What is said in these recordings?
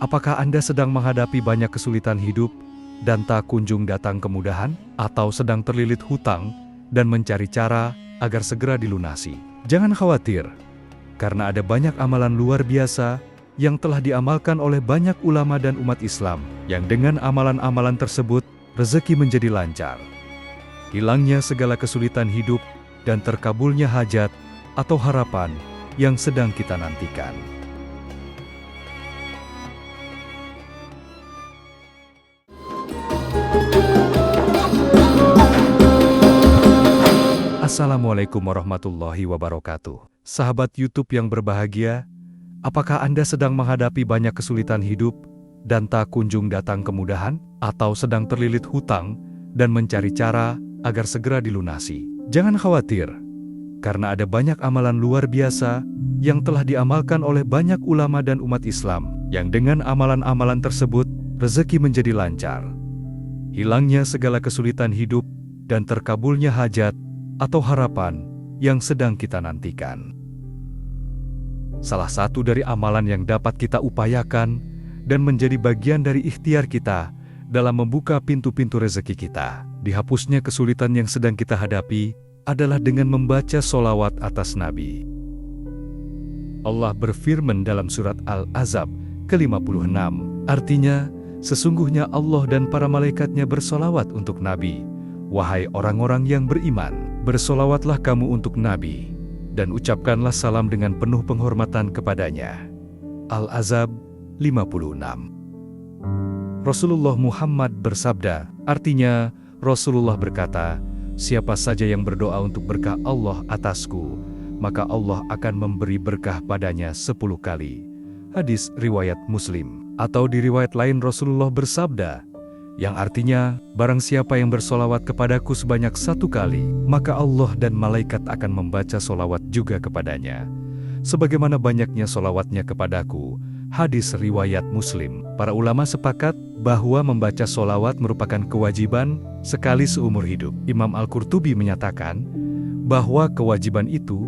Apakah Anda sedang menghadapi banyak kesulitan hidup dan tak kunjung datang kemudahan? Atau sedang terlilit hutang dan mencari cara agar segera dilunasi? Jangan khawatir, karena ada banyak amalan luar biasa yang telah diamalkan oleh banyak ulama dan umat Islam, yang dengan amalan-amalan tersebut, rezeki menjadi lancar. Hilangnya segala kesulitan hidup dan terkabulnya hajat atau harapan yang sedang kita nantikan. Assalamualaikum warahmatullahi wabarakatuh. Sahabat YouTube yang berbahagia, apakah Anda sedang menghadapi banyak kesulitan hidup dan tak kunjung datang kemudahan? Atau sedang terlilit hutang dan mencari cara agar segera dilunasi? Jangan khawatir, karena ada banyak amalan luar biasa yang telah diamalkan oleh banyak ulama dan umat Islam, yang dengan amalan-amalan tersebut, rezeki menjadi lancar. Hilangnya segala kesulitan hidup dan terkabulnya hajat atau harapan yang sedang kita nantikan. Salah satu dari amalan yang dapat kita upayakan dan menjadi bagian dari ikhtiar kita dalam membuka pintu-pintu rezeki kita, dihapusnya kesulitan yang sedang kita hadapi, adalah dengan membaca sholawat atas Nabi. Allah berfirman dalam surat Al-Ahzab ke-56, artinya, sesungguhnya Allah dan para malaikatnya bersolawat untuk Nabi. Wahai orang-orang yang beriman, bersolawatlah kamu untuk Nabi, dan ucapkanlah salam dengan penuh penghormatan kepadanya. Al-Ahzab 56. Rasulullah Muhammad bersabda, artinya Rasulullah berkata, siapa saja yang berdoa untuk berkah Allah atasku, maka Allah akan memberi berkah padanya 10 kali. Hadis riwayat Muslim. Atau di riwayat lain Rasulullah bersabda, yang artinya, barang siapa yang bersolawat kepadaku sebanyak 1 kali, maka Allah dan malaikat akan membaca solawat juga kepadanya, sebagaimana banyaknya solawatnya kepadaku. Hadis riwayat Muslim. Para ulama sepakat bahwa membaca solawat merupakan kewajiban sekali seumur hidup. Imam Al-Qurtubi menyatakan bahwa kewajiban itu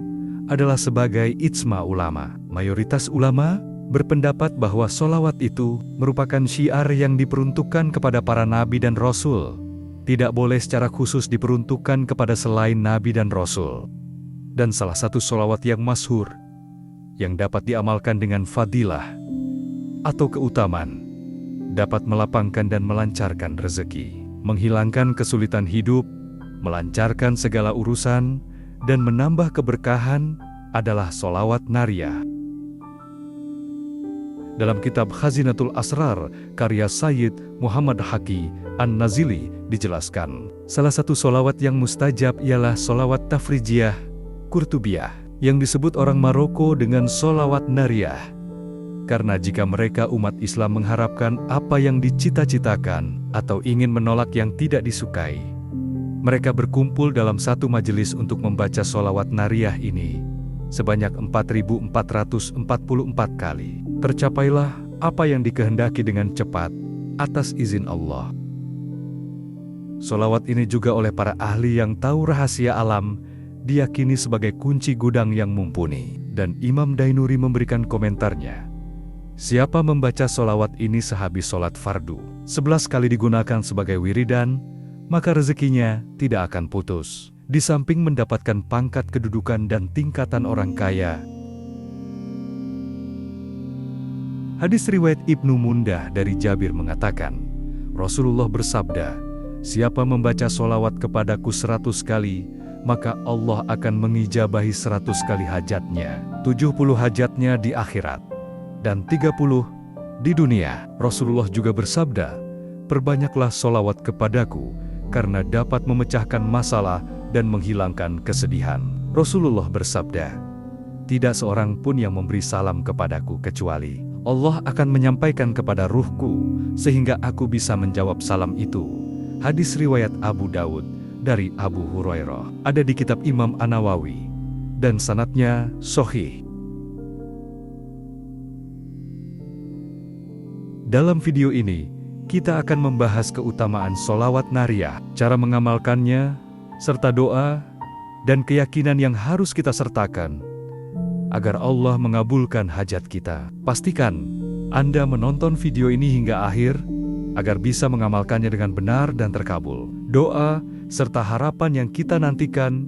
adalah sebagai ijma ulama. Mayoritas ulama berpendapat bahwa solawat itu merupakan syiar yang diperuntukkan kepada para nabi dan rasul. Tidak boleh secara khusus diperuntukkan kepada selain nabi dan rasul. Dan salah satu solawat yang masyhur, yang dapat diamalkan dengan fadilah atau keutamaan, dapat melapangkan dan melancarkan rezeki, menghilangkan kesulitan hidup, melancarkan segala urusan, dan menambah keberkahan adalah solawat nariyah. Dalam kitab Khazinatul Asrar, karya Sayyid Muhammad Haqi An-Nazili dijelaskan, salah satu solawat yang mustajab ialah solawat tafrijiyah Qurtubiyah, yang disebut orang Maroko dengan solawat nariyah. Karena jika mereka umat Islam mengharapkan apa yang dicita-citakan atau ingin menolak yang tidak disukai, mereka berkumpul dalam satu majelis untuk membaca solawat nariyah ini sebanyak 4.444 kali. Tercapailah apa yang dikehendaki dengan cepat atas izin Allah. Solawat ini juga oleh para ahli yang tahu rahasia alam diyakini sebagai kunci gudang yang mumpuni. Dan Imam Dainuri memberikan komentarnya, siapa membaca solawat ini sehabis sholat fardu, 11 kali digunakan sebagai wiridan, maka rezekinya tidak akan putus. Di samping mendapatkan pangkat kedudukan dan tingkatan orang kaya. Hadis riwayat Ibnu Mundah dari Jabir mengatakan, Rasulullah bersabda, siapa membaca solawat kepadaku 100 kali, maka Allah akan mengijabahi 100 kali hajatnya, 70 hajatnya di akhirat, dan 30 di dunia. Rasulullah juga bersabda, perbanyaklah solawat kepadaku, karena dapat memecahkan masalah dan menghilangkan kesedihan. Rasulullah bersabda, tidak seorang pun yang memberi salam kepadaku kecuali Allah akan menyampaikan kepada ruhku, sehingga aku bisa menjawab salam itu. Hadis riwayat Abu Daud dari Abu Hurairah, ada di kitab Imam An-Nawawi, dan sanadnya sahih. Dalam video ini, kita akan membahas keutamaan solawat nariyah, cara mengamalkannya, serta doa dan keyakinan yang harus kita sertakan agar Allah mengabulkan hajat kita. Pastikan Anda menonton video ini hingga akhir, agar bisa mengamalkannya dengan benar dan terkabul. Doa, serta harapan yang kita nantikan.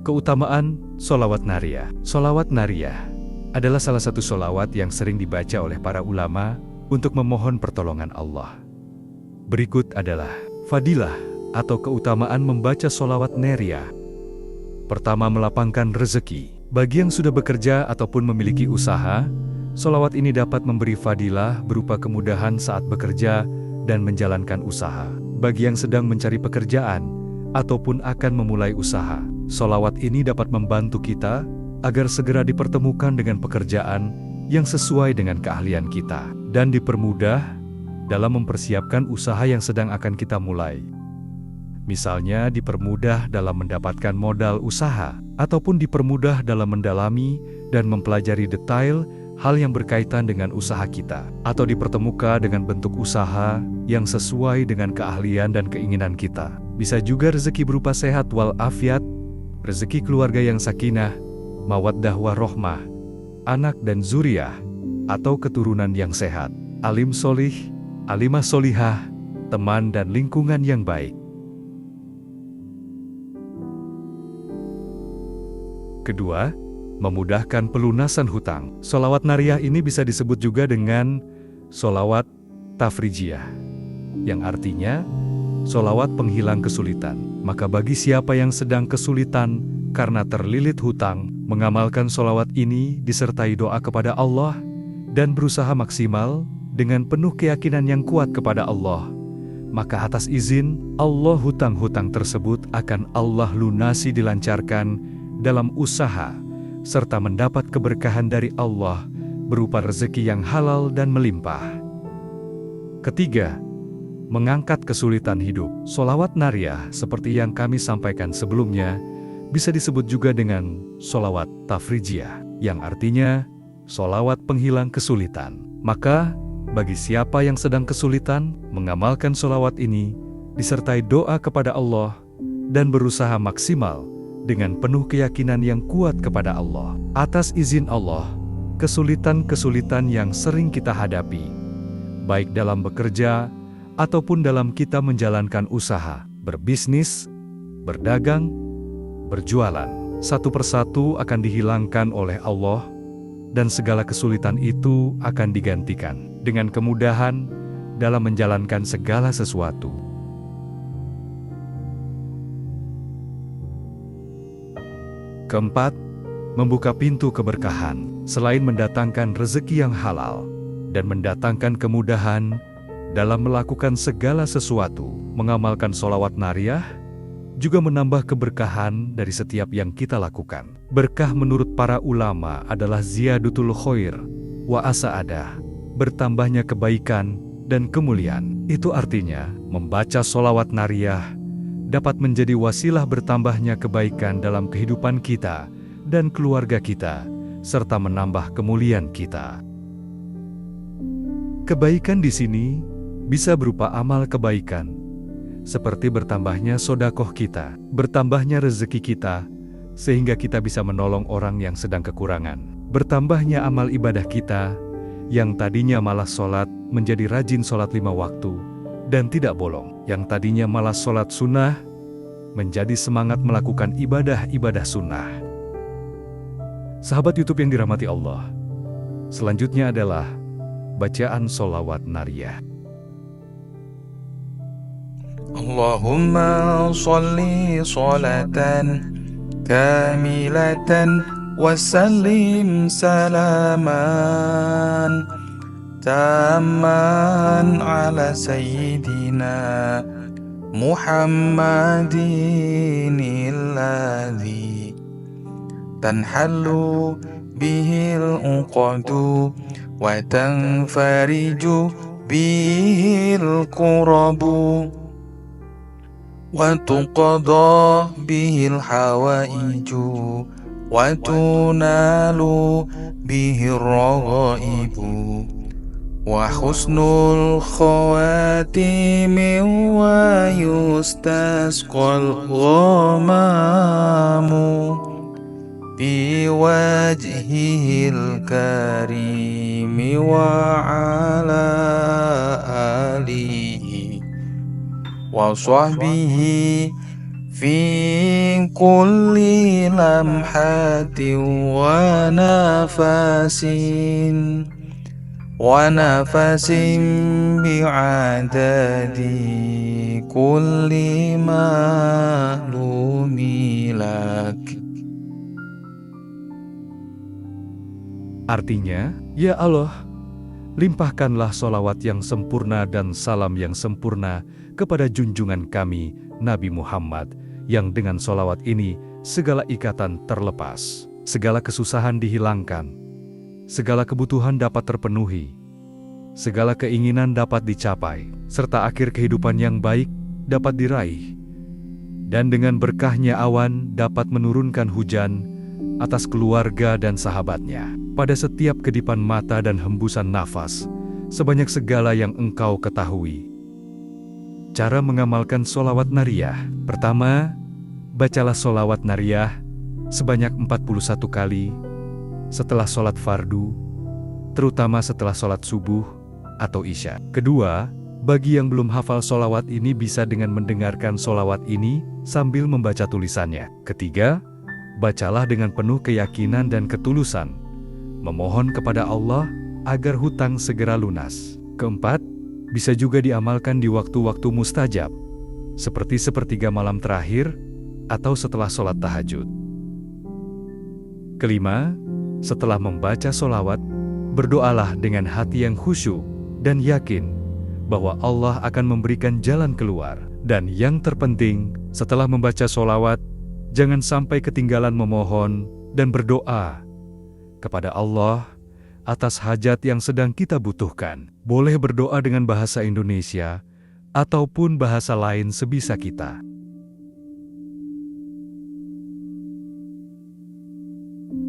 Keutamaan sholawat nariyah. Sholawat nariyah adalah salah satu sholawat yang sering dibaca oleh para ulama untuk memohon pertolongan Allah. Berikut adalah fadilah atau keutamaan membaca sholawat nariyah. Pertama, melapangkan rezeki. Bagi yang sudah bekerja ataupun memiliki usaha, sholawat ini dapat memberi fadilah berupa kemudahan saat bekerja dan menjalankan usaha. Bagi yang sedang mencari pekerjaan ataupun akan memulai usaha, sholawat ini dapat membantu kita agar segera dipertemukan dengan pekerjaan yang sesuai dengan keahlian kita dan dipermudah dalam mempersiapkan usaha yang sedang akan kita mulai. Misalnya dipermudah dalam mendapatkan modal usaha, ataupun dipermudah dalam mendalami dan mempelajari detail hal yang berkaitan dengan usaha kita, atau dipertemukan dengan bentuk usaha yang sesuai dengan keahlian dan keinginan kita. Bisa juga rezeki berupa sehat walafiat, rezeki keluarga yang sakinah, mawaddah warohmah, anak dan zuriyah, atau keturunan yang sehat, alim solih, alimah solihah, teman dan lingkungan yang baik. Kedua, memudahkan pelunasan hutang. Sholawat nariyah ini bisa disebut juga dengan sholawat tafrijiyah, yang artinya sholawat penghilang kesulitan. Maka bagi siapa yang sedang kesulitan karena terlilit hutang, mengamalkan sholawat ini disertai doa kepada Allah dan berusaha maksimal dengan penuh keyakinan yang kuat kepada Allah, maka atas izin Allah hutang-hutang tersebut akan Allah lunasi, dilancarkan dalam usaha, serta mendapat keberkahan dari Allah berupa rezeki yang halal dan melimpah. Ketiga, mengangkat kesulitan hidup. Sholawat nariyah seperti yang kami sampaikan sebelumnya bisa disebut juga dengan sholawat tafrijiyah, yang artinya sholawat penghilang kesulitan. Maka bagi siapa yang sedang kesulitan, mengamalkan sholawat ini disertai doa kepada Allah dan berusaha maksimal dengan penuh keyakinan yang kuat kepada Allah. Atas izin Allah, kesulitan-kesulitan yang sering kita hadapi, baik dalam bekerja ataupun dalam kita menjalankan usaha, berbisnis, berdagang, berjualan, satu persatu akan dihilangkan oleh Allah, dan segala kesulitan itu akan digantikan dengan kemudahan dalam menjalankan segala sesuatu. Keempat, membuka pintu keberkahan. Selain mendatangkan rezeki yang halal dan mendatangkan kemudahan dalam melakukan segala sesuatu, mengamalkan sholawat nariyah juga menambah keberkahan dari setiap yang kita lakukan. Berkah menurut para ulama adalah ziyadutul khair wa asa'adah, bertambahnya kebaikan dan kemuliaan. Itu artinya, membaca sholawat nariyah dapat menjadi wasilah bertambahnya kebaikan dalam kehidupan kita dan keluarga kita, serta menambah kemuliaan kita. Kebaikan di sini bisa berupa amal kebaikan, seperti bertambahnya sedekah kita, bertambahnya rezeki kita, sehingga kita bisa menolong orang yang sedang kekurangan. Bertambahnya amal ibadah kita, yang tadinya malas sholat menjadi rajin sholat 5 waktu, dan tidak bolong. Yang tadinya malas sholat sunnah, menjadi semangat melakukan ibadah-ibadah sunnah. Sahabat YouTube yang dirahmati Allah, selanjutnya adalah bacaan sholawat nariyah. Allahumma sholli sholatan kamilatan wa sallim salaman tamman ala sayyidina Muhammadin alladhi tanhallu bihil uqadu wa tanfariju bihil qurabu wa tuqada bihil hawaiju wa tunalu bihil raghaibu wa husnul khawatimi wa yustasqal ghamamu بوجهه الكريم وعلى آله وصحبه في كل لمحة ونفس بعدد كل معلوم لك. Artinya, ya Allah, limpahkanlah solawat yang sempurna dan salam yang sempurna kepada junjungan kami, Nabi Muhammad, yang dengan solawat ini segala ikatan terlepas, segala kesusahan dihilangkan, segala kebutuhan dapat terpenuhi, segala keinginan dapat dicapai, serta akhir kehidupan yang baik dapat diraih. Dan dengan berkahnya awan dapat menurunkan hujan atas keluarga dan sahabatnya, pada setiap kedipan mata dan hembusan nafas, sebanyak segala yang engkau ketahui. Cara mengamalkan solawat nariyah. Pertama, bacalah solawat nariyah sebanyak 41 kali setelah sholat fardu, terutama setelah sholat subuh atau isya. Kedua, bagi yang belum hafal solawat ini bisa dengan mendengarkan solawat ini sambil membaca tulisannya. Ketiga, bacalah dengan penuh keyakinan dan ketulusan, memohon kepada Allah agar hutang segera lunas. Keempat, bisa juga diamalkan di waktu-waktu mustajab, seperti sepertiga malam terakhir atau setelah sholat tahajud. Kelima, setelah membaca solawat, berdoalah dengan hati yang khusyuk dan yakin bahwa Allah akan memberikan jalan keluar. Dan yang terpenting, setelah membaca solawat, jangan sampai ketinggalan memohon dan berdoa kepada Allah atas hajat yang sedang kita butuhkan. Boleh berdoa dengan bahasa Indonesia ataupun bahasa lain sebisa kita.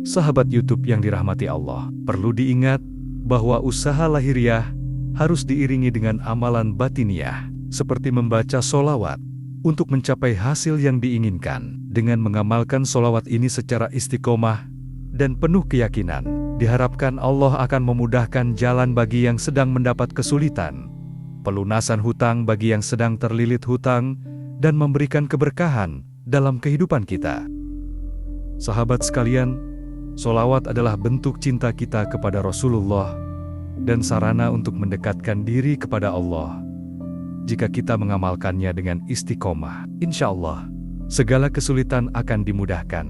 Sahabat YouTube yang dirahmati Allah, perlu diingat bahwa usaha lahiriah harus diiringi dengan amalan batiniah, seperti membaca solawat untuk mencapai hasil yang diinginkan. Dengan mengamalkan solawat ini secara istiqomah dan penuh keyakinan, diharapkan Allah akan memudahkan jalan bagi yang sedang mendapat kesulitan, pelunasan hutang bagi yang sedang terlilit hutang, dan memberikan keberkahan dalam kehidupan kita. Sahabat sekalian, solawat adalah bentuk cinta kita kepada Rasulullah dan sarana untuk mendekatkan diri kepada Allah. Jika kita mengamalkannya dengan istiqomah, insya Allah, segala kesulitan akan dimudahkan,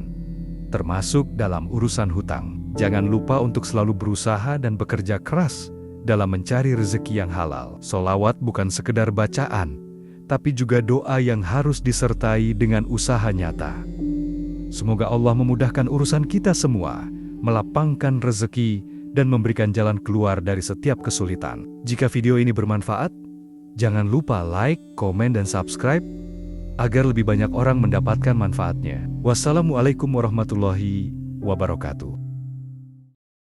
termasuk dalam urusan hutang. Jangan lupa untuk selalu berusaha dan bekerja keras dalam mencari rezeki yang halal. Solawat bukan sekedar bacaan, tapi juga doa yang harus disertai dengan usaha nyata. Semoga Allah memudahkan urusan kita semua, melapangkan rezeki, dan memberikan jalan keluar dari setiap kesulitan. Jika video ini bermanfaat, jangan lupa like, komen, dan subscribe agar lebih banyak orang mendapatkan manfaatnya. Wassalamualaikum warahmatullahi wabarakatuh.